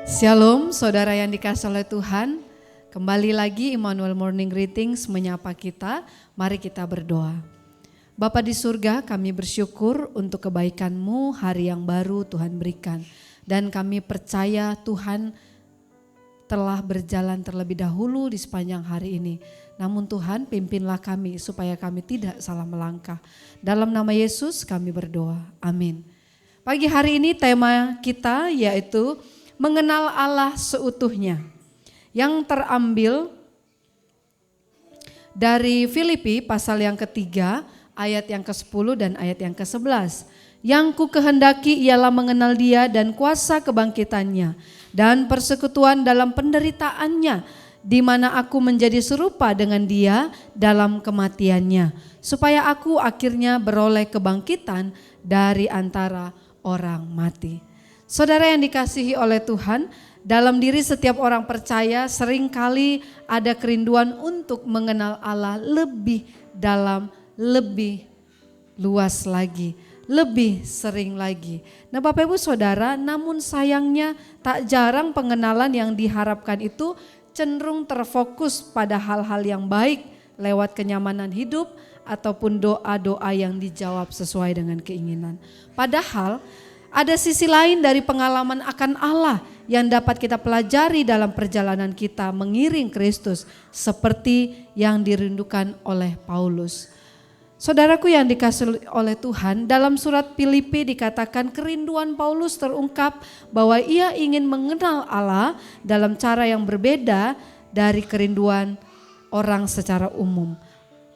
Shalom saudara yang dikasihi oleh Tuhan. Kembali lagi Emmanuel Morning Greetings menyapa kita. Mari kita berdoa. Bapa di surga, kami bersyukur untuk kebaikan-Mu hari yang baru Tuhan berikan. Dan kami percaya Tuhan telah berjalan terlebih dahulu di sepanjang hari ini. Namun Tuhan pimpinlah kami supaya kami tidak salah melangkah. Dalam nama Yesus kami berdoa. Amin. Pagi hari ini tema kita yaitu mengenal Allah seutuhnya, yang terambil dari Filipi pasal yang ketiga ayat yang ke-10 dan ayat yang ke-11. Yang ku kehendaki ialah mengenal Dia dan kuasa kebangkitannya dan persekutuan dalam penderitaannya, di mana aku menjadi serupa dengan Dia dalam kematiannya, supaya aku akhirnya beroleh kebangkitan dari antara orang mati. Saudara yang dikasihi oleh Tuhan, dalam diri setiap orang percaya seringkali ada kerinduan untuk mengenal Allah lebih dalam, lebih luas lagi, lebih sering lagi. Nah Bapak Ibu Saudara, namun sayangnya tak jarang pengenalan yang diharapkan itu cenderung terfokus pada hal-hal yang baik lewat kenyamanan hidup ataupun doa-doa yang dijawab sesuai dengan keinginan. Padahal ada sisi lain dari pengalaman akan Allah yang dapat kita pelajari dalam perjalanan kita mengiring Kristus seperti yang dirindukan oleh Paulus. Saudaraku yang dikasihi oleh Tuhan, dalam surat Filipi dikatakan kerinduan Paulus terungkap bahwa ia ingin mengenal Allah dalam cara yang berbeda dari kerinduan orang secara umum.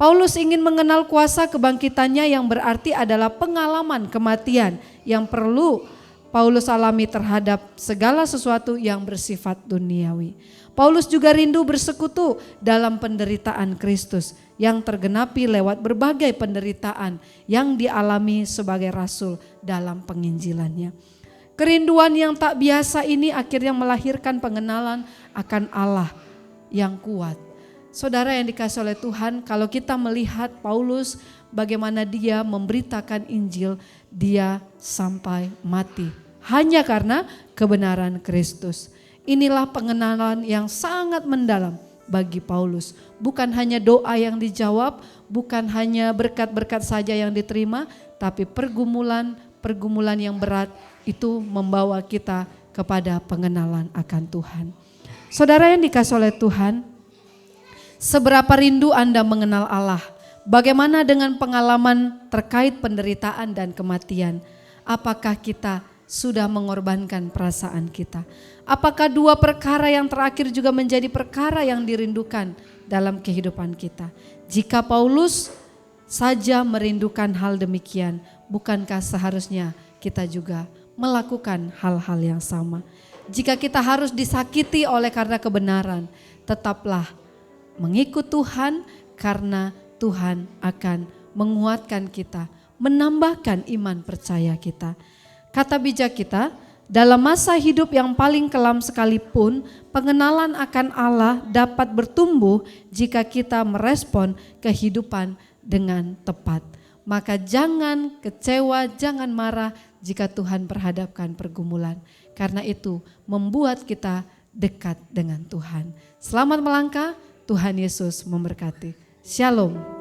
Paulus ingin mengenal kuasa kebangkitannya yang berarti adalah pengalaman kematian yang perlu Paulus alami terhadap segala sesuatu yang bersifat duniawi. Paulus juga rindu bersekutu dalam penderitaan Kristus yang tergenapi lewat berbagai penderitaan yang dialami sebagai rasul dalam penginjilannya. Kerinduan yang tak biasa ini akhirnya melahirkan pengenalan akan Allah yang kuat. Saudara yang dikasihi oleh Tuhan, kalau kita melihat Paulus bagaimana dia memberitakan Injil, dia sampai mati hanya karena kebenaran Kristus. Inilah pengenalan yang sangat mendalam bagi Paulus. Bukan hanya doa yang dijawab, bukan hanya berkat-berkat saja yang diterima, tapi pergumulan yang berat itu membawa kita kepada pengenalan akan Tuhan. Saudara yang dikasihi oleh Tuhan, seberapa rindu Anda mengenal Allah? Bagaimana dengan pengalaman terkait penderitaan dan kematian? Apakah kita sudah mengorbankan perasaan kita? Apakah dua perkara yang terakhir juga menjadi perkara yang dirindukan dalam kehidupan kita? Jika Paulus saja merindukan hal demikian, bukankah seharusnya kita juga melakukan hal-hal yang sama? Jika kita harus disakiti oleh karena kebenaran, tetaplah mengikut Tuhan karena Tuhan akan menguatkan kita, menambahkan iman percaya kita. Kata bijak kita, dalam masa hidup yang paling kelam sekalipun, pengenalan akan Allah dapat bertumbuh jika kita merespon kehidupan dengan tepat. Maka jangan kecewa, jangan marah jika Tuhan perhadapkan pergumulan. Karena itu membuat kita dekat dengan Tuhan. Selamat melangkah. Tuhan Yesus memberkati. Shalom.